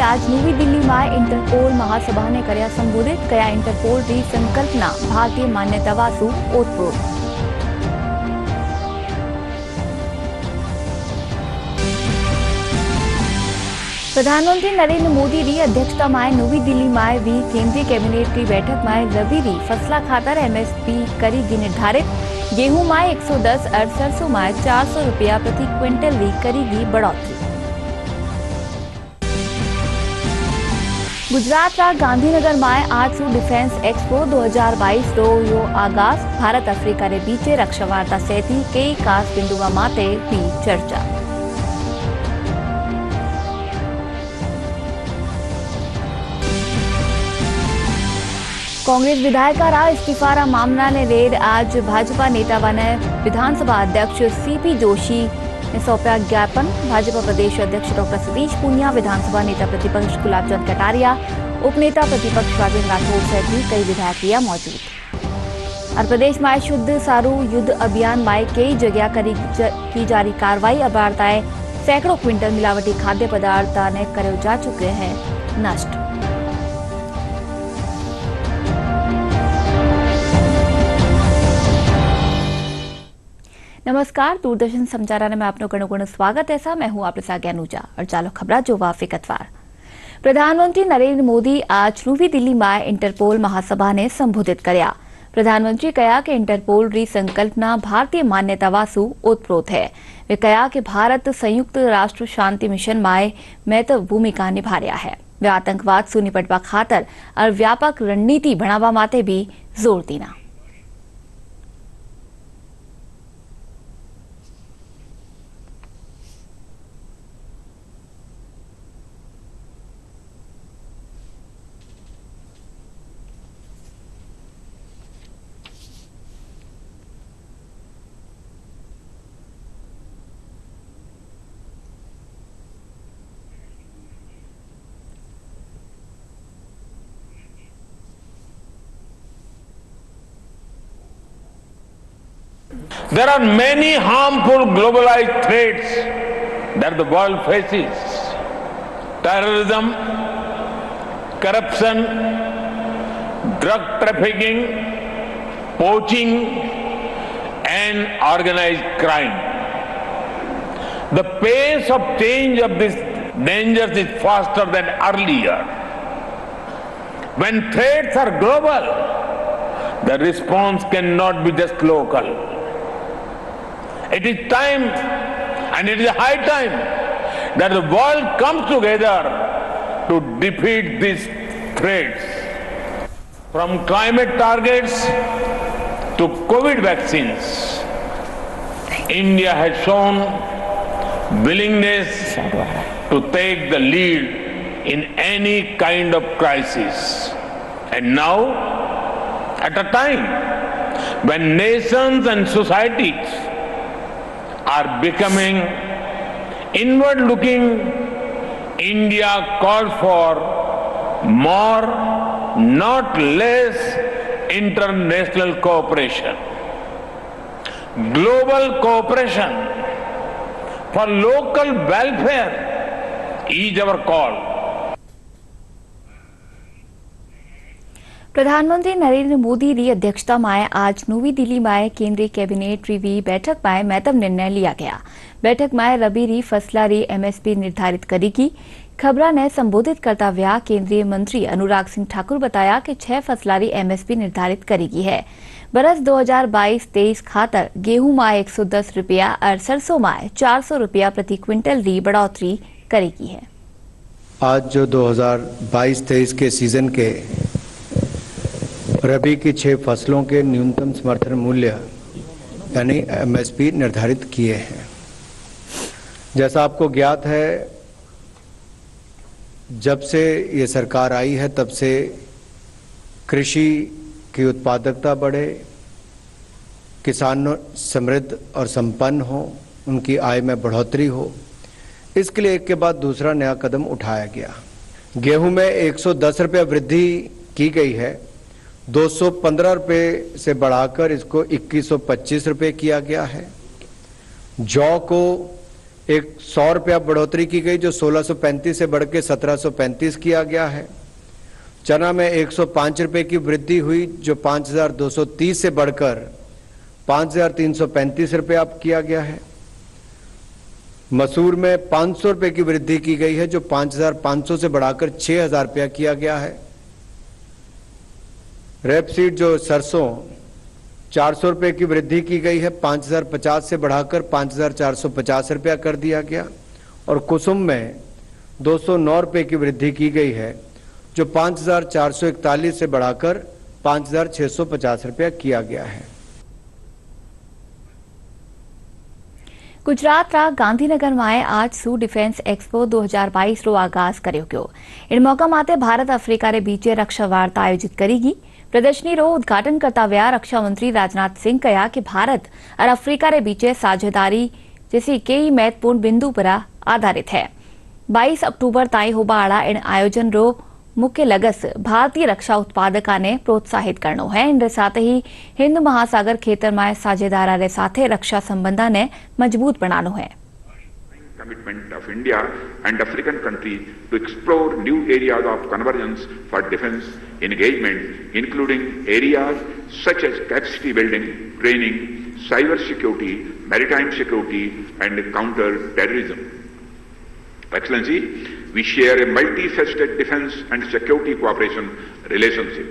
आज नवी दिल्हीમાં ઇન્ટરપોલ મહાસભાને કર્યા સંબોધિત. કયા ઇન્ટરપોલની સંકલ્પના ભારતીય માન્યતાવાસુ ઓતપ્રોત. प्रधानमंत्री नरेंद्र मोदी की अध्यक्षता में नवी दिल्ली में भी केंद्रीय कैबिनेट की बैठक में रबी फसला खातर एमएसपी करेगी निर्धारित. गेहूं में 110 और सरसों में 400 रुपया प्रति क्विंटल भी करेगी बढ़ोतरी. गुजरात का गांधीनगर में आज से डिफेंस एक्सपो 2022 रो यो आगाज. भारत अफ्रीका रे बीचे रक्षा वार्ता सहित कई खास बिंदुओं माटे भी चर्चा. कांग्रेस विधायकारा इस्तीफारा मामला ने रेड आज भाजपा नेता ने विधानसभा अध्यक्ष सीपी जोशी ने सौंपा ज्ञापन. भाजपा प्रदेश अध्यक्ष डॉ सतीश पूनिया, विधानसभा नेता प्रतिपक्ष गुलाबचंद कटारिया, उपनेता प्रतिपक्ष राजेंद्र राठौर सहित कई विधायक मौजूद. और प्रदेश में शुद्ध सारू युद्ध अभियान में कई जगह की जारी कार्रवाई. अबारताए सैकड़ों क्विंटल मिलावटी खाद्य पदार्थ ने करे जा चुके हैं नष्ट. नमस्कार, दूरदर्शन समाचार में आपनो घणो स्वागत है. मैं हूं आपके साथ अनुजा और चालो खबरा जोवा विगतवार. प्रधानमंत्री नरेंद्र मोदी आज नवी दिल्ली में इंटरपोल महासभा ने संबोधित कर्या. प्रधानमंत्री कहा कि इंटरपोल री संकल्पना भारतीय मान्यतावासु ओतप्रोत है. वे कहा कि भारत संयुक्त राष्ट्र शांति मिशन में महत्व भूमिका निभा रहा है. वे आतंकवाद से निपटवा खातर और व्यापक रणनीति बनावा माटे भी जोर दीना. There are many harmful globalized threats that the world faces. Terrorism, corruption, drug trafficking, poaching, and organized crime. The pace of change of these dangers is faster than earlier. When threats are global, the response cannot be just local. It is time, and it is high time, that the world comes together to defeat these threats. From climate targets to COVID vaccines, India has shown willingness to take the lead in any kind of crisis. And now, at a time when nations and societies are becoming inward-looking, India calls for more, not less, international cooperation. Global cooperation for local welfare is our call. प्रधानमंत्री नरेंद्र मोदी की अध्यक्षता में आज नवी दिल्ली में केंद्रीय cabinet की बैठक में महत्व निर्णय लिया गया. बैठक में रबी री फसला री एमएसपी निर्धारित करेगी. खबरा ने संबोधित करता हुआ केंद्रीय मंत्री अनुराग सिंह ठाकुर बताया कि 6 फसला री एमएसपी निर्धारित करेगी है. बरस 2022-23 खातर गेहूं में 110 रुपया और सरसों में 400 रुपया प्रति क्विंटल री बढ़ोतरी करेगी है. आज जो 2022-23 के सीजन के रबी की 6 फसलों के न्यूनतम समर्थन मूल्य यानी एमएसपी निर्धारित किए हैं. जैसा आपको ज्ञात है, जब से ये सरकार आई है तब से कृषि की उत्पादकता बढ़े, किसान समृद्ध और संपन्न हो, उनकी आय में बढ़ोतरी हो, इसके लिए एक के बाद दूसरा नया कदम उठाया गया. गेहूं में 110 रुपये वृद्धि की गई है. 215 रुपये से बढ़ाकर इसको 2125 रुपये किया गया है. जौ को एक 100 रुपया बढ़ोतरी की गई जो 1635 से बढ़ के 1735 किया गया है। चना में 105 रुपए की वृद्धि हुई जो 5230 से बढ़कर 5335 रुपये अब किया गया है। मसूर में 500 रुपए की वृद्धि की गई है जो 5500 से बढ़ाकर 6000 रुपया किया गया है। रेपसीड जो सरसों 400 रुपए की वृद्धि की गई है, 5050 से बढ़ाकर 5450 रुपया कर दिया गया। और कुसुम में 209 रुपए की वृद्धि की गई है जो 5441 से बढ़ाकर 5650 रुपया किया गया है। ગુજરાતના ગાંધીનગરમાં આજ સુ ડિફેન્સ એક્સપો 2022 રો આગાજ કર્યો ગયો। इन मौका माटे भारत अफ्रीका रे बीचे रक्षा वार्ता आयोजित करेगी। प्रदर्शनी रो उद्घाटन करता हुआ रक्षा मंत्री राजनाथ सिंह कहा कि भारत और अफ्रीका रे बीचे साझेदारी जैसी कई महत्वपूर्ण बिंदु पर आधारित है। 22 अक्टूबर ताईं होबाड़ा इन आयोजन रो मुख्य लक्ष्य भारतीय रक्षा उत्पादका ने प्रोत्साहित करनो है। इन साथ ही हिंद महासागर खेतर में साझेदारा रे साथे रक्षा संबंधा ने मजबूत बनानो है। Commitment of India and African countries to explore new areas of convergence for defense engagement, including areas such as capacity building, training, cyber security, maritime security, and counter-terrorism. Excellency, we share a multifaceted defense and security cooperation relationship.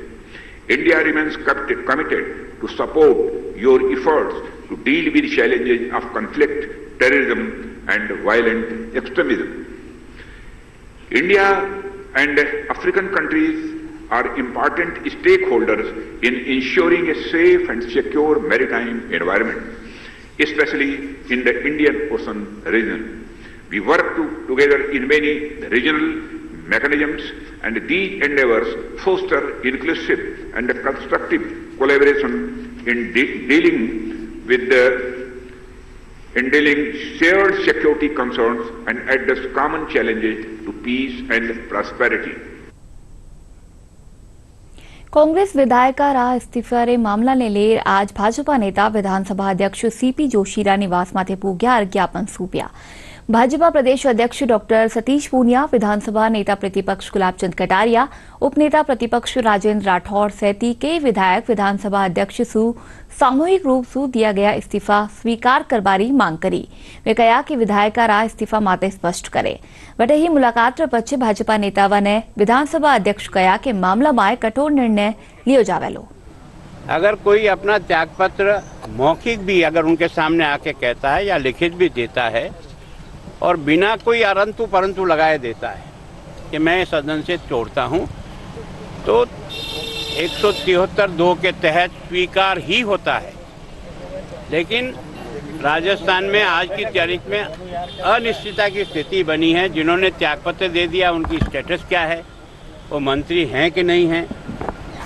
India remains committed to support your efforts to deal with challenges of conflict, terrorism, and violent extremism. India and African countries are important stakeholders in ensuring a safe and secure maritime environment, especially in the Indian Ocean region. We work together in many regional mechanisms, and these endeavors foster inclusive and constructive collaboration in dealing shared security concerns and address common challenges to peace and prosperity. Congress विधायका रा इस्तीफा रे मामला ने ले आज भाजपा नेता विधानसभा अध्यक्ष CP Joshi रा निवास माथे पूग्या और ज्ञापन सौंप्या। भाजपा प्रदेश अध्यक्ष डॉक्टर सतीश पूनिया, विधानसभा नेता प्रतिपक्ष गुलाबचंद कटारिया, उपनेता प्रतिपक्ष राजेंद्र राठौर सहित कई विधायक विधानसभा अध्यक्ष सु सामूहिक रूप से दिया गया इस्तीफा स्वीकार करवारी मांग करी। वे कहा कि विधायका रा इस्तीफा माते स्पष्ट करे। वटे ही मुलाकात पछे भाजपा नेतावा ने विधानसभा अध्यक्ष कहा कि मामला में कठोर निर्णय लियो जावेलो। अगर कोई अपना त्यागपत्र मौखिक भी अगर उनके सामने आके कहता है या लिखित भी देता है और बिना कोई अरंतु परंतु लगाए देता है कि मैं सदन से छोड़ता हूं, तो 173(2) के तहत स्वीकार ही होता है। लेकिन राजस्थान में आज की तारीख में अनिश्चितता की स्थिति बनी है। जिन्होंने त्यागपत्र दे दिया उनकी स्टेटस क्या है, वो मंत्री हैं कि नहीं हैं,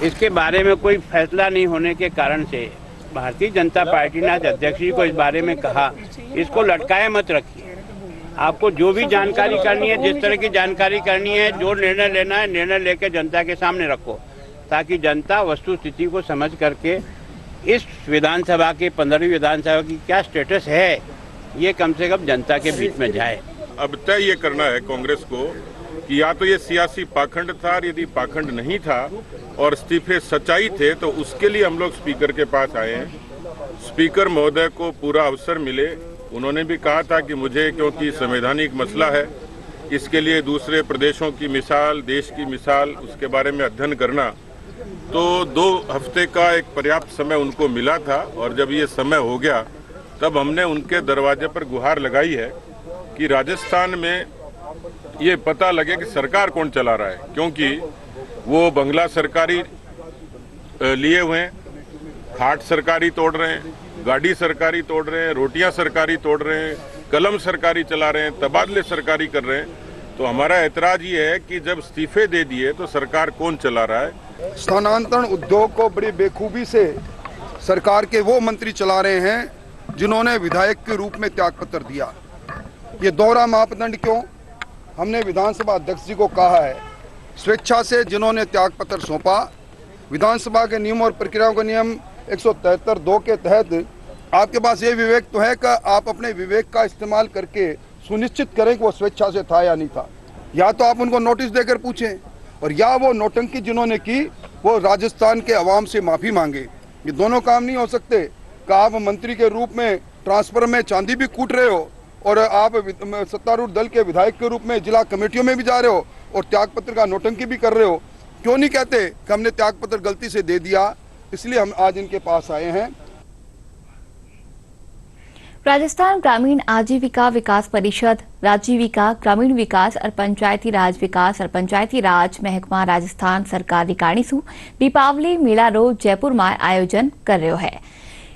इसके बारे में कोई फैसला नहीं होने के कारण से भारतीय जनता पार्टी ने आज अध्यक्ष जी को इस बारे में कहा, इसको लटकाए मत रखिए। आपको जो भी जानकारी करनी है, जिस तरह की जानकारी करनी है, जो निर्णय लेना है, निर्णय लेकर जनता के सामने रखो, ताकि जनता वस्तु स्थिति को समझ करके इस विधानसभा के 15वीं विधानसभा की क्या स्टेटस है, ये कम से कम जनता के बीच में जाए। अब तय ये करना है कांग्रेस को कि या तो ये सियासी पाखंड था, यदि पाखंड नहीं था और इस्तीफे सच्चाई थे तो उसके लिए हम लोग स्पीकर के पास आए हैं। स्पीकर महोदय को पूरा अवसर मिले। उन्होंने भी कहा था कि मुझे, क्योंकि संवैधानिक मसला है, इसके लिए दूसरे प्रदेशों की मिसाल, देश की मिसाल, उसके बारे में अध्ययन करना, तो 2 हफ्ते का एक पर्याप्त समय उनको मिला था। और जब ये समय हो गया तब हमने उनके दरवाजे पर गुहार लगाई है कि राजस्थान में ये पता लगे कि सरकार कौन चला रहा है, क्योंकि वो बंगला सरकारी लिए हुए हैं, खाट सरकारी तोड़ रहे हैं, गाड़ी सरकारी तोड़ रहे हैं, रोटियां सरकारी तोड़ रहे हैं, कलम सरकारी चला रहे हैं, तबादले सरकारी कर रहे हैं। तो हमारा ऐतराज ये है कि जब इस्तीफे दे दिए तो सरकार कौन चला रहा है। स्थानांतरण उद्योग को बड़ी बेखूबी से सरकार के वो मंत्री चला रहे हैं जिन्होंने विधायक के रूप में त्यागपत्र दिया। ये दोहरा मापदंड क्यों? हमने विधानसभा अध्यक्ष जी को कहा है, स्वेच्छा से जिन्होंने त्यागपत्र सौंपा, विधानसभा के नियम और प्रक्रियाओं का नियम 173(2) के तहत आपके पास ये विवेक तो है कि आप अपने विवेक का इस्तेमाल करके सुनिश्चित करें कि वो स्वेच्छा से था या नहीं था। या तो आप उनको नोटिस देकर पूछें, और या वो नौटंकी जिन्होंने की वो राजस्थान के अवाम से माफ़ी मांगे। ये दोनों काम नहीं हो सकते कि आप मंत्री के रूप में ट्रांसफर में चांदी भी कूट रहे हो और आप सत्तारूढ़ दल के विधायक के रूप में जिला कमेटियों में भी जा रहे हो और त्यागपत्र का नौटंकी भी कर रहे हो। क्यों नहीं कहते कि हमने त्यागपत्र गलती से दे दिया, इसलिए हम आज इनके पास आए हैं। राजस्थान ग्रामीण आजीविका विकास परिषद, राजीविका ग्रामीण विकास और पंचायती राज विकास और पंचायती राज महकमा राजस्थान सरकार रिकाणीसू दीपावली मेला रो जयपुर में आयोजन कर रह्यो है।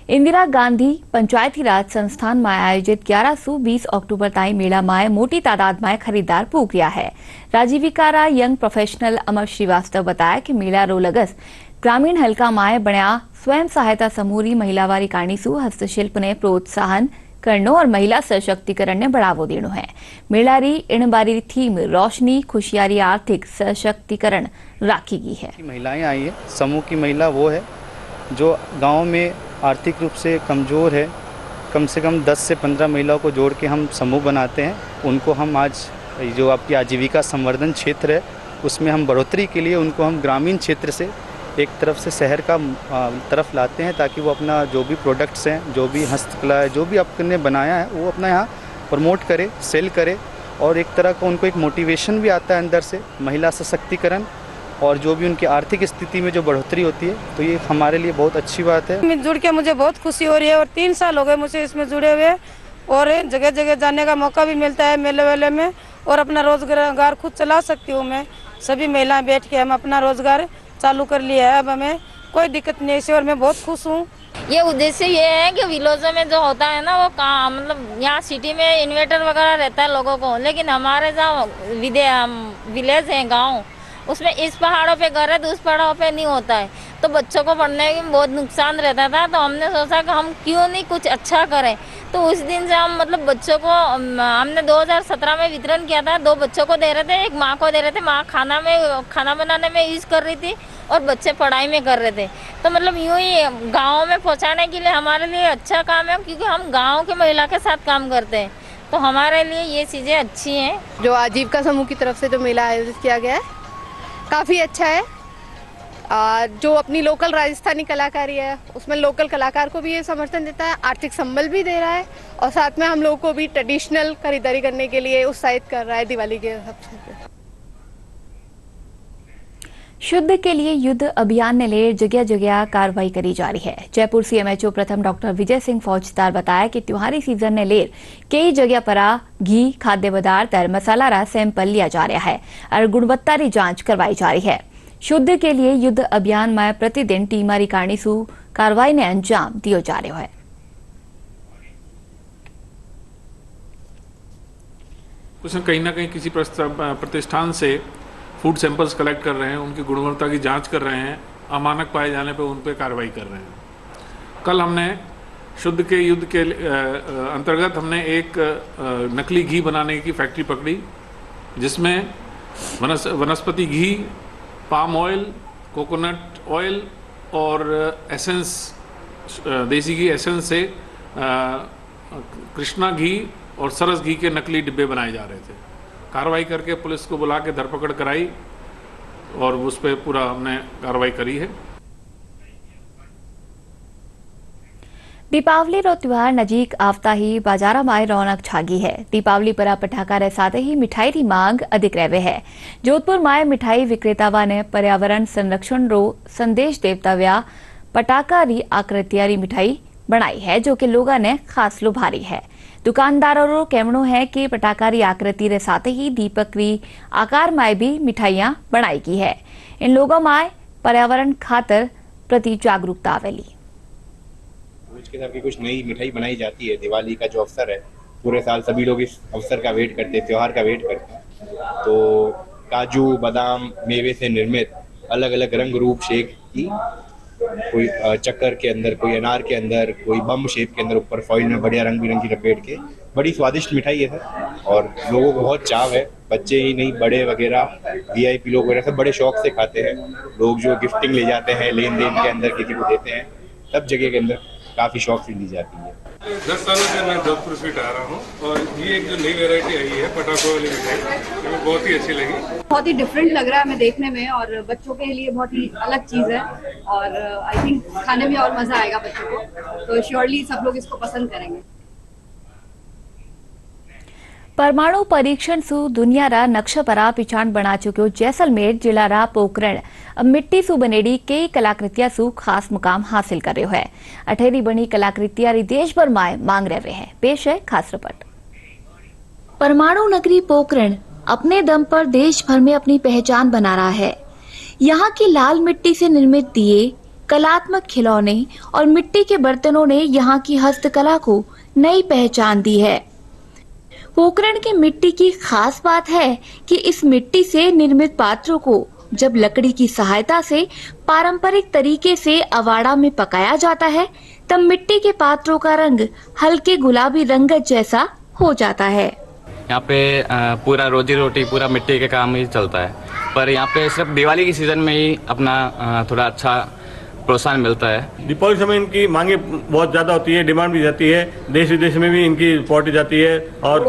इंदिरा गांधी पंचायती राज संस्थान में आयोजित 11 से 20 अक्टूबर ताई मेला में मोटी तादाद में खरीदार पूग रहा है। राजीविका रा यंग प्रोफेशनल अमर श्रीवास्तव बताया कि मेला रो लगस ग्रामीण हल्का माए बण्या स्वयं सहायता समूह री महिलावारी कारणीसू हस्तशिल्प ने प्रोत्साहन करनो और महिला सशक्तिकरण ने बढ़ावो देनो है। मेला री इन बारी थीम रोशनी खुशियारी आर्थिक सशक्तिकरण राखी गई है। महिलाएं आई है, समूह की महिला वो है जो गांव में आर्थिक रूप से कमज़ोर है। कम से कम 10 से 15 महिलाओं को जोड़ के हम समूह बनाते हैं। उनको हम आज जो आपकी आजीविका संवर्धन क्षेत्र है उसमें हम बढ़ोतरी के लिए उनको हम ग्रामीण क्षेत्र से एक तरफ से शहर का तरफ लाते हैं, ताकि वो अपना जो भी प्रोडक्ट्स हैं, जो भी हस्तकला है, जो भी आपने बनाया है वो अपना यहाँ प्रमोट करे, सेल करे और एक तरह का उनको एक मोटिवेशन भी आता है अंदर से, महिला सशक्तिकरण और जो भी उनकी आर्थिक स्थिति में जो बढ़ोतरी होती है, तो ये हमारे लिए बहुत अच्छी बात है। जुड़ के मुझे बहुत खुशी हो रही है और 3 साल हो गए मुझे इसमें जुड़े हुए और जगह जगह जाने का मौका भी मिलता है मेले वेले में और अपना रोजगार खुद चला सकती हूँ मैं। सभी महिलाएं बैठ के हम अपना रोजगार चालू कर लिया है, अब हमें कोई दिक्कत नहीं है और मैं बहुत खुश हूँ। ये उद्देश्य ये है कि विलेजों में जो होता है ना वो काम, मतलब यहाँ सिटी में इन्वर्टर वगैरह रहता है लोगों को, लेकिन हमारे जहाँ विलेज है गांव, उसमें इस पहाड़ों पे घर है तो उस पहाड़ों पे नहीं होता है, तो बच्चों को पढ़ने में बहुत नुकसान रहता था। तो हमने सोचा कि हम क्यों नहीं कुछ अच्छा करें, तो उस दिन से हम मतलब बच्चों को हमने 2017 में वितरण किया था। 2 बच्चों को दे रहे थे, एक माँ को दे रहे थे। माँ खाना बनाने में यूज़ कर रही थी और बच्चे पढ़ाई में कर रहे थे। तो मतलब यूँ ही गाँव में पहुँचाने के लिए हमारे लिए अच्छा काम है, क्योंकि हम गाँव के महिला के साथ काम करते हैं, तो हमारे लिए ये चीज़ें अच्छी हैं। जो आजीविका समूह की तरफ से जो मेला आयोजित किया गया है काफ़ी अच्छा है। जो अपनी लोकल राजस्थानी कलाकारी है उसमें लोकल कलाकार को भी ये समर्थन देता है, आर्थिक संबल भी दे रहा है और साथ में हम लोगों को भी ट्रेडिशनल खरीदारी करने के लिए उत्साहित कर रहा है दिवाली के अवसर पे। शुद्ध के लिए युद्ध अभियान ने ले जगह जगह कार्रवाई करी जा रही है। जयपुर सीएमएचओ प्रथम डॉक्टर विजय सिंह फौजदार बताया कि त्योहारी सीजन ने लेर कई जगह पर घी, खाद्य पदार्थ और मसाला रा सैंपल लिया जा रहा है और गुणवत्ता री जांच करवाई जा रही है। शुद्ध के लिए युद्ध अभियान में प्रतिदिन टीमारी कारणीसू कार्रवाई ने अंजाम दियो जा रहा है। उसमें कहीं ना कहीं किसी प्रतिष्ठान से फूड सैंपल्स कलेक्ट कर रहे हैं, उनकी गुणवत्ता की जांच कर रहे हैं, अमानक पाए जाने पर उन पर कार्रवाई कर रहे हैं। कल हमने शुद्ध के युद्ध के अंतर्गत हमने एक नकली घी बनाने की फैक्ट्री पकड़ी, जिसमें वनस्पति घी, पाम ऑयल, कोकोनट ऑयल और एसेंस, देसी घी एसेंस से कृष्णा घी और सरस घी के नकली डिब्बे बनाए जा रहे थे। कार्रवाई करके पुलिस को बुला के धरपकड़ कराई और उस पर पूरा हमने कार्रवाई करी है। दीपावली रो त्योहार नजीक आवता ही बाजारा में रौनक छागी है। दीपावली पर पटाखा रे साथ ही मिठाई री मांग अधिक रहे है। जोधपुर में मिठाई विक्रेतावा ने पर्यावरण संरक्षण रो संदेश देवता व्या पटाखा री आकृतिया री मिठाई बनाई है, जो कि लोगों ने खास लुभारी है। दुकानदारों रो कहनो है कि पटाखा री आकृति रे साथ ही दीपक री आकार में भी मिठाइयां बनाई की है। इन लोगों में पर्यावरण खातर प्रति जागरूकता आवेली। रोज के सबकी कुछ नई मिठाई बनाई जाती है। दिवाली का जो अवसर है, पूरे साल सभी लोग इस अवसर का वेट करते हैं, त्योहार का वेट करते हैं। तो काजू, बादाम, मेवे से निर्मित अलग अलग रंग रूप शेक की, कोई चक्कर के अंदर, कोई अनार के अंदर, कोई बम शेप के अंदर, ऊपर फॉइल में बढ़िया रंग बिरंगी लपेट के, बड़ी स्वादिष्ट मिठाई है सर। और लोगों को बहुत चाव है, बच्चे ही नहीं बड़े वगैरह, वीआईपी लोग वगैरह सब बड़े शौक से खाते हैं। लोग जो गिफ्टिंग ले जाते हैं, लेन देन के अंदर किसी को देते हैं, सब जगह के अंदर काफ़ी शौक से ली जाती है। 10 सालों से मैं जोधपुर स्वीट आ रहा हूँ और ये एक जो नई वैरायटी आई है पटाखों वाली मिठाई, ये मुझे बहुत ही अच्छी लगी। बहुत ही डिफरेंट लग रहा है हमें देखने में और बच्चों के लिए बहुत ही अलग चीज़ है और आई थिंक खाने में और मज़ा आएगा बच्चों को, तो श्योरली सब लोग इसको पसंद करेंगे। परमाणु परीक्षण सु दुनियारा नक्शा परा पिछाण बना चुक्यो जैसलमेर जिलारा पोखरण मिट्टी सु बनेड़ी कई कलाकृतियां सु खास मुकाम हासिल कर रह्यो है। अठेरी बनी कलाकृतियां री देश भर में मांग रहे हैं। पेश है खास रिपोर्ट। परमाणु नगरी पोखरण अपने दम पर देश भर में अपनी पहचान बना रहा है। यहाँ की लाल मिट्टी से निर्मित दिए, कलात्मक खिलौने और मिट्टी के बर्तनों ने यहाँ की हस्तकला को नई पहचान दी है। पोखरण की मिट्टी की खास बात है कि इस मिट्टी से निर्मित पात्रों को जब लकड़ी की सहायता से पारंपरिक तरीके से अवाड़ा में पकाया जाता है तब मिट्टी के पात्रों का रंग हल्के गुलाबी रंगत जैसा हो जाता है। यहाँ पे पूरा रोजी रोटी पूरा मिट्टी के काम ही चलता है, पर यहाँ पे सिर्फ दिवाली की सीजन में ही अपना थोड़ा अच्छा प्रोत्साहन मिलता है। दीपावली समय इनकी मांगे बहुत ज़्यादा होती है, डिमांड भी जाती है, देश विदेश में भी इनकी पहुँची जाती है और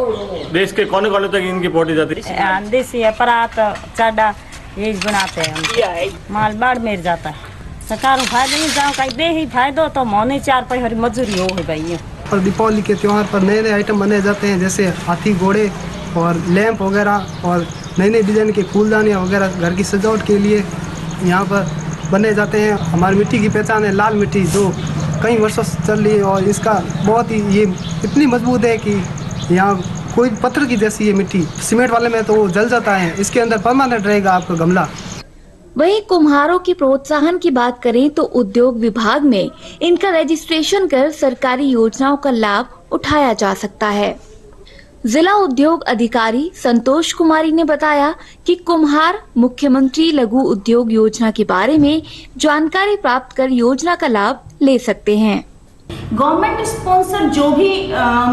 देश के कोने कोने तक इनकी पहुँची जाती है। देसी है परात चाडा यही बनाते हैं हम, माल बाड़मेर जाता है। सरकार फायदे नहीं जाओ कहीं दे ही फायदो तो मोने 4 पैसे हरी मजूरी हो है भाई। और दीपावली के त्यौहार पर नए नए आइटम बनाए जाते हैं जैसे हाथी घोड़े और लैंप वगैरह और नई नई डिजाइन के फूलदानियाँ वगैरह घर की सजावट के लिए यहाँ पर बने जाते हैं। हमारी मिट्टी की पहचान है लाल मिट्टी जो कई वर्षों से चल रही है और इसका बहुत ही ये इतनी मजबूत है कि यहाँ कोई पत्थर की जैसी ये मिट्टी, सीमेंट वाले में तो वो जल जाता है, इसके अंदर परमानेंट रहेगा आपका गमला। वहीं कुम्हारों की प्रोत्साहन की बात करें तो उद्योग विभाग में इनका रजिस्ट्रेशन कर सरकारी योजनाओं का लाभ उठाया जा सकता है। जिला उद्योग अधिकारी संतोष कुमारी ने बताया कि कुम्हार मुख्यमंत्री लघु उद्योग योजना के बारे में जानकारी प्राप्त कर योजना का लाभ ले सकते हैं। गवर्नमेंट स्पॉन्सर जो भी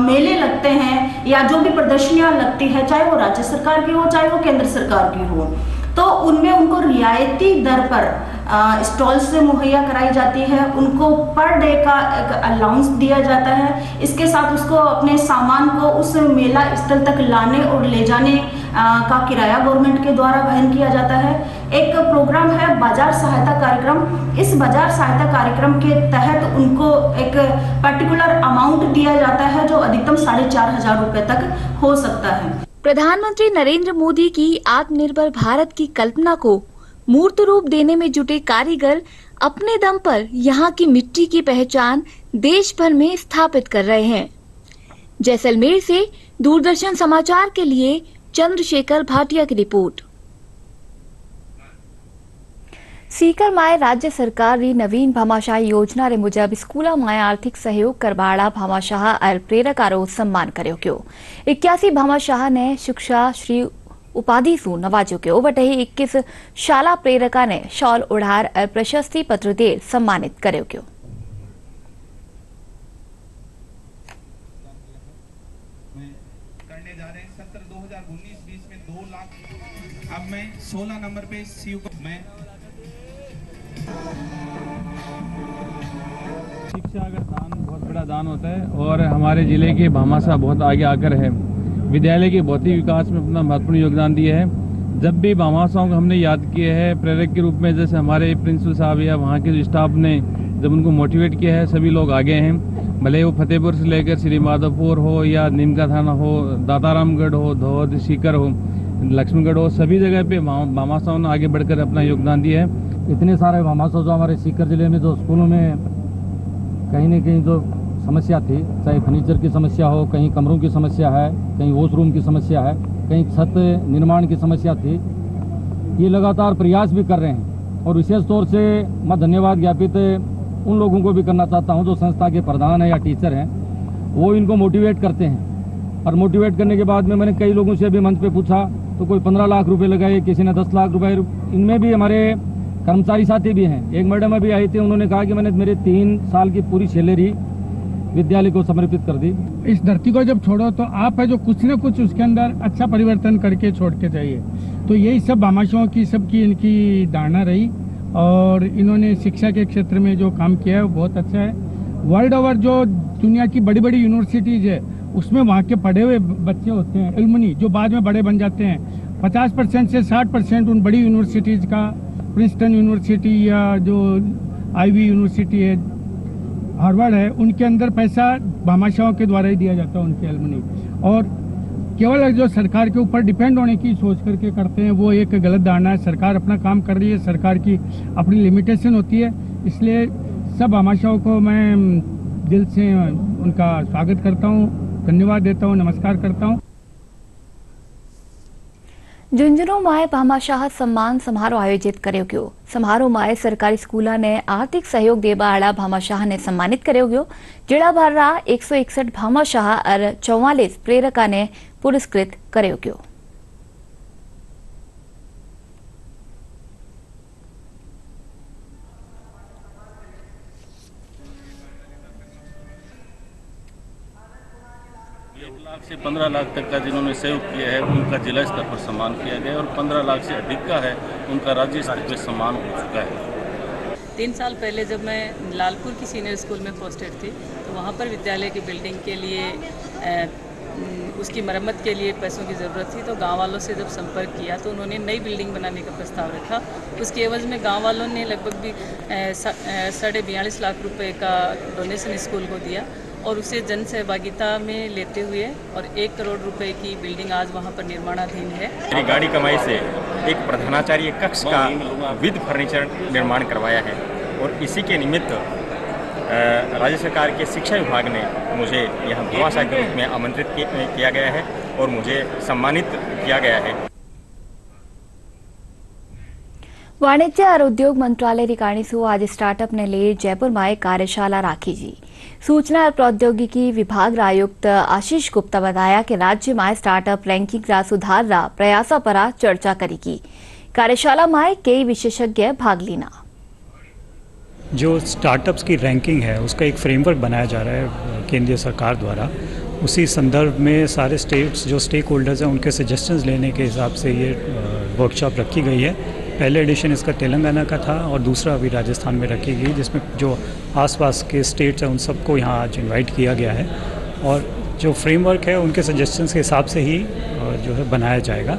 मेले लगते हैं या जो भी प्रदर्शनियां लगती है, चाहे वो राज्य सरकार की हो चाहे वो केंद्र सरकार की हो, तो उनमें उनको रियायती दर पर स्टॉल से मुहैया कराई जाती है। उनको पर डे का एक अलाउंस दिया जाता है। इसके साथ उसको अपने सामान को उस मेला स्थल तक लाने और ले जाने का किराया गवर्नमेंट के द्वारा वहन किया जाता है। एक प्रोग्राम है बाजार सहायता कार्यक्रम। इस बाजार सहायता कार्यक्रम के तहत उनको एक पर्टिकुलर अमाउंट दिया जाता है जो अधिकतम 4,500 रुपए तक हो सकता है। प्रधानमंत्री नरेंद्र मोदी की आत्मनिर्भर भारत की कल्पना को मूर्त रूप देने में जुटे कारीगर अपने दम पर यहाँ की मिट्टी की पहचान देश भर में स्थापित कर रहे हैं। जैसलमेर से दूरदर्शन समाचार के लिए चंद्रशेखर भाटिया की रिपोर्ट। सीकर माए राज्य सरकार री नवीन भामाशाह योजना रे मुजब स्कूला माए आर्थिक सहयोग करवाड़ा भामाशाह और प्रेरकारो सम्मान कर्यो क्यो। 81 भामाशाह ने शिक्षा श्री उपाधि सु नवाजो क्यो। वटे 21 शाला प्रेरका ने शॉल उड़ार और प्रशस्ति पत्र दे सम्मानित कर्यो क्यो। करने जा रहे हैं सत्र 2019-20 में 2 लाख। अब मैं 16 नंबर पे सीयू को मैं शिक्षा का दान बहुत बड़ा दान होता है और हमारे जिले के भामाशाह बहुत आगे आकर है विद्यालय के भौतिक विकास में अपना महत्वपूर्ण योगदान दिया है। जब भी भामाशाहों को हमने याद किया है प्रेरक के रूप में, जैसे हमारे प्रिंसिपल साहब या वहाँ के स्टाफ ने जब उनको मोटिवेट किया है, सभी लोग आगे हैं। भले वो फतेहपुर से लेकर श्री माधोपुर हो या नीमका थाना हो, दातारामगढ़ हो, धौद सीकर हो, लक्ष्मणगढ़ हो, सभी जगह पे भामाशाहों ने आगे बढ़कर अपना योगदान दिया है। इतने सारे भामाशाह जो हमारे सीकर जिले में जो स्कूलों में कहीं न कहीं जो समस्या थी, चाहे फर्नीचर की समस्या हो, कहीं कमरों की समस्या है, कहीं वॉशरूम की समस्या है, कहीं छत निर्माण की समस्या थी, ये लगातार प्रयास भी कर रहे हैं। और विशेष तौर से मैं धन्यवाद ज्ञापित उन लोगों को भी करना चाहता हूं जो संस्था के प्रधान हैं या टीचर हैं, वो इनको मोटिवेट करते हैं। और मोटिवेट करने के बाद में मैंने कई लोगों से भी मंच पे पूछा तो कोई 15 लाख रुपए लगाए, किसी ने 10 लाख रुपए। इनमें भी हमारे कर्मचारी साथी भी हैं। एक मैडम अभी आई थी, उन्होंने कहा कि मैंने मेरे 3 साल की पूरी सैलरी विद्यालय को समर्पित कर दी। इस धरती को जब छोड़ो तो आप है जो कुछ न कुछ उसके अंदर अच्छा परिवर्तन करके छोड़ के जाइए। तो यही सब भामाशाहों की सबकी इनकी धारणा रही और इन्होंने शिक्षा के क्षेत्र में जो काम किया है वो बहुत अच्छा है। वर्ल्ड ओवर जो दुनिया की बड़ी बड़ी यूनिवर्सिटीज़ है उसमें वहाँ के पढ़े हुए बच्चे होते हैं, एलुमनी, जो बाद में बड़े बन जाते हैं। 50% से 60% उन बड़ी यूनिवर्सिटीज़ का, प्रिंसटन यूनिवर्सिटी या जो आईवी यूनिवर्सिटी है, हार्वर्ड है, उनके अंदर पैसा भामाशाहों के द्वारा ही दिया जाता है उनके एलुमनी। और केवल जो सरकार के ऊपर डिपेंड होने की सोच करके करते हैं वो एक गलत धारणा है। सरकार अपना काम कर रही है, सरकार की अपनी लिमिटेशन होती है, इसलिए सब भामाशाहों को मैं दिल से उनका स्वागत करता हूँ, धन्यवाद देता हूँ, नमस्कार करता हूँ। झुंझुनू माए भामाशाह सम्मान समारोह आयोजित कर्यो गयो। समारोह माए सरकारी स्कूलों ने आर्थिक सहयोग देवा वाला भामाशाह ने सम्मानित कर्यो गयो। जिला भरना 161 भामाशाह और 44 प्रेरका ने पुरस्कृत कर्यो गयो। से 15 लाख तक का जिन्होंने सहयोग किया है उनका जिला स्तर पर सम्मान किया गया और 15 लाख से अधिक का है उनका राज्य स्तर पर सम्मान हो चुका है। 3 साल पहले जब मैं लालपुर की सीनियर स्कूल में पोस्टेड थी तो वहाँ पर विद्यालय की बिल्डिंग के लिए उसकी मरम्मत के लिए पैसों की ज़रूरत थी। तो गांव वालों से जब संपर्क किया तो उन्होंने नई बिल्डिंग बनाने का प्रस्ताव रखा। उसके एवज में गांव वालों ने लगभग भी 42.5 लाख रुपए का डोनेशन स्कूल को दिया और उसे जन सहभागिता में लेते हुए और 1 करोड़ रुपए की बिल्डिंग आज वहां पर निर्माणाधीन है। मेरी गाड़ी कमाई से एक प्रधानाचार्य कक्ष का विद फर्नीचर निर्माण करवाया है और इसी के निमित्त राज्य सरकार के शिक्षा विभाग ने मुझे यहाँ भामाशाह के रूप में आमंत्रित किया गया है और मुझे सम्मानित किया गया है। वाणिज्य और उद्योग मंत्रालय रिकाणीसु आज स्टार्टअप ने ले जयपुर में एक कार्यशाला राखी जी। सूचना और प्रौद्योगिकी विभाग आयुक्त आशीष गुप्ता बताया कि राज्य में स्टार्टअप रैंकिंग रा सुधार रा प्रयासा पर चर्चा करेगी। कार्यशाला में कई विशेषज्ञ भाग लेना। जो स्टार्टअप्स की रैंकिंग है उसका एक फ्रेमवर्क बनाया जा रहा है केंद्रीय सरकार द्वारा। उसी संदर्भ में सारे स्टेट्स जो स्टेक होल्डर्स हैं उनके सजेशंस लेने के हिसाब से ये वर्कशॉप रखी गई है। पहले एडिशन इसका तेलंगाना का था और दूसरा अभी राजस्थान में रखी गई, जिसमें जो आसपास के स्टेट्स हैं उन सबको यहाँ आज इनवाइट किया गया है और जो फ्रेमवर्क है उनके सजेशंस के हिसाब से ही जो है बनाया जाएगा।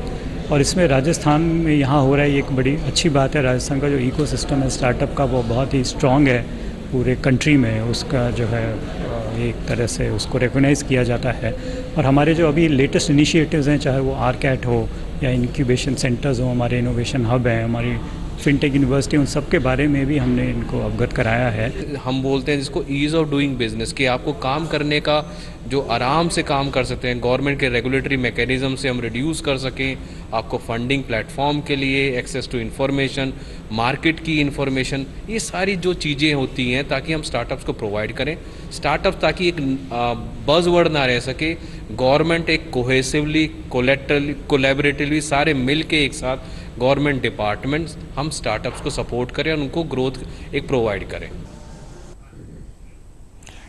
और इसमें राजस्थान में यहाँ हो रहा है, ये एक बड़ी अच्छी बात है। राजस्थान का जो इकोसिस्टम है स्टार्टअप का वो बहुत ही स्ट्रॉन्ग है पूरे कंट्री में, उसका जो है एक तरह से उसको रिकॉग्नाइज़ किया जाता है। और हमारे जो अभी लेटेस्ट इनिशिएटिव्स हैं, चाहे वो आरकैट हो या इंक्यूबेशन सेंटर्स हो, हमारे इनोवेशन हब हैं, हमारी फिनटेक यूनिवर्सिटी, उन सब के बारे में भी हमने इनको अवगत कराया है। हम बोलते हैं जिसको ईज़ ऑफ डूइंग बिजनेस, कि आपको काम करने का जो आराम से काम कर सकते हैं, गवर्नमेंट के रेगुलेटरी मैकेनिज्म से हम रिड्यूस कर सकें, आपको फंडिंग प्लेटफॉर्म के लिए एक्सेस टू इन्फॉर्मेशन, मार्केट की इन्फॉर्मेशन, ये सारी जो चीज़ें होती हैं ताकि हम स्टार्टअप्स को प्रोवाइड करें। स्टार्टअप ताकि एक बज़वर्ड ना रह सके, गवर्नमेंट एक कोहेसिवली कोलैबोरेटिवली सारे मिल के एक साथ गवर्नमेंट डिपार्टमेंट्स हम स्टार्टअप्स को सपोर्ट करें और उनको ग्रोथ एक प्रोवाइड करें।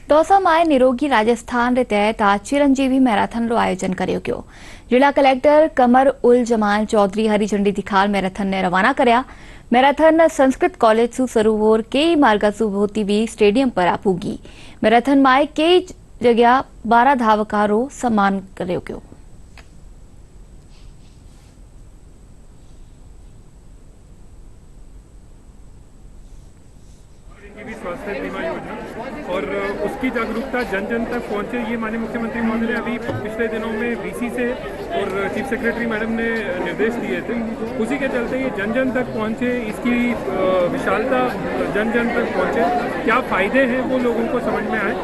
दौसा में निरोगी राजस्थान रे तहत आज चिरंजीवी मैराथन रो आयोजन कर्यो गयो। जिला कलेक्टर कमर उल जमाल चौधरी हरी झंडी दिखाल मैराथन ने रवाना कर्या। मैराथन संस्कृत कॉलेज सु शुरू होर कई मार्गा सु होती हुई स्टेडियम पर आपूगी। मैराथन में कई जगह 12 धावका रो सम्मान कर्यो गयो। स्वास्थ्य बीमा योजना और उसकी जागरूकता जन जन तक पहुंचे, ये माननीय मुख्यमंत्री महोदय ने अभी पिछले दिनों में वीसी से और चीफ सेक्रेटरी मैडम ने निर्देश दिए थे। उसी के चलते ये जन जन तक पहुंचे, इसकी विशालता जन जन तक पहुंचे, क्या फायदे हैं वो लोगों को समझ में आए,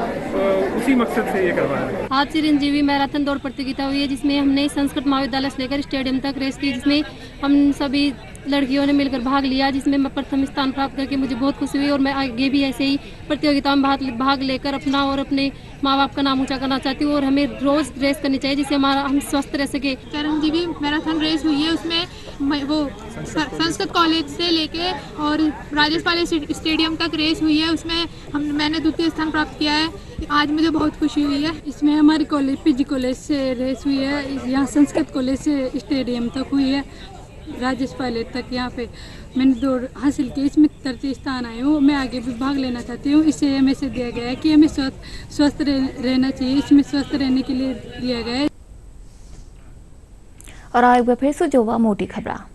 उसी मकसद से ये करवाया है। आज चिरंजीवी मैराथन दौड़ प्रतियोगिता हुई है जिसमें हमने संस्कृत महाविद्यालय से लेकर स्टेडियम तक रेस की, जिसमें हम सभी लड़कियों ने मिलकर भाग लिया, जिसमें मैं प्रथम स्थान प्राप्त करके मुझे बहुत खुशी हुई और मैं आगे भी ऐसे ही प्रतियोगिता में भाग लेकर अपना और अपने माँ बाप का नाम ऊंचा करना चाहती हूँ। और हमें रोज रेस करनी चाहिए जिससे हम स्वस्थ रह सके। चिरंजीवी मैराथन रेस हुई है, उसमें वो संस्कृत कॉलेज से लेके और राजस्थान स्टेडियम तक रेस हुई है, उसमें मैंने द्वितीय स्थान प्राप्त किया है। आज मुझे बहुत खुशी हुई है। इसमें हमारे कॉलेज पीजी कॉलेज से रेस हुई है, यहाँ संस्कृत कॉलेज से स्टेडियम तक हुई है, राजेश पायलट तक यहाँ पे। मैंने दौड़ हासिल की, इसमें 33 स्थान आए हूँ। मैं आगे भी भाग लेना चाहती हूँ। इससे हमें से दिया गया है कि हमें स्वस्थ रहना चाहिए, इसमें स्वस्थ रहने के लिए दिया गया है। और एक बार फिर से जो हुआ मोटी खबर।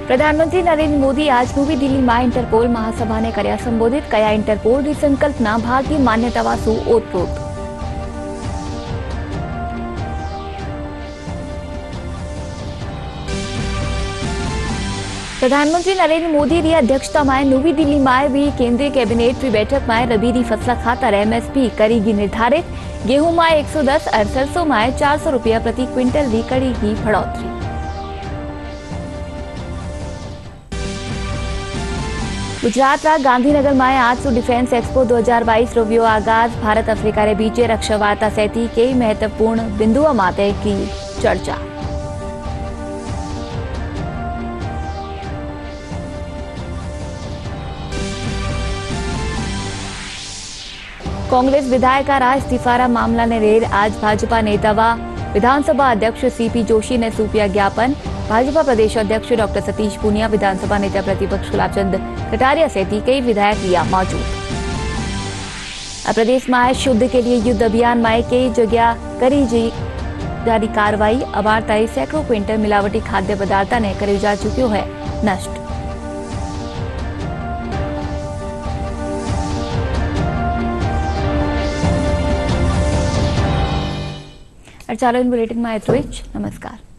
प्रधानमंत्री नरेंद्र मोदी आज नवी दिल्ही में इंटरपोल महासभा ने कर्या संबोधित कया इंटरपोल की संकल्पना भारतीय मान्यतावा सु ओतप्रोत। प्रधानमंत्री नरेंद्र मोदी की अध्यक्षता में नवी दिल्ली में भी केंद्रीय कैबिनेट की बैठक में रबी की फसल खातर एमएसपी करेगी निर्धारित। गेहूं में 110 और सरसों में 400 रुपया प्रति क्विंटल की करेगी बढ़ोतरी। गुजरात रा गांधीनगर में आज से डिफेंस एक्सपो 2022 रो व्यो आगाज। भारत अफ्रीका रे बीचे रक्षा वार्ता सहित कई महत्वपूर्ण बिंदुओं माते की चर्चा। कांग्रेस विधायक रा इस्तीफा मामला ने रेर आज भाजपा नेता व विधानसभा अध्यक्ष सीपी जोशी ने सौंपा ज्ञापन। भाजपा प्रदेश अध्यक्ष डॉक्टर सतीश पूनिया, विधानसभा नेता प्रतिपक्ष गुलाबचंद कटारिया सहित कई विधायक लिया मौजूद। प्रदेश में शुद्ध के लिए युद्ध अभियान में कई जगह करी जा रही कार्रवाई। अबार ताई सैकड़ों क्विंटल मिलावटी खाद्य पदार्थ ने कर जा चुक्यो है नष्ट। चालो इन बुलेटिन में एतरो ज। नमस्कार।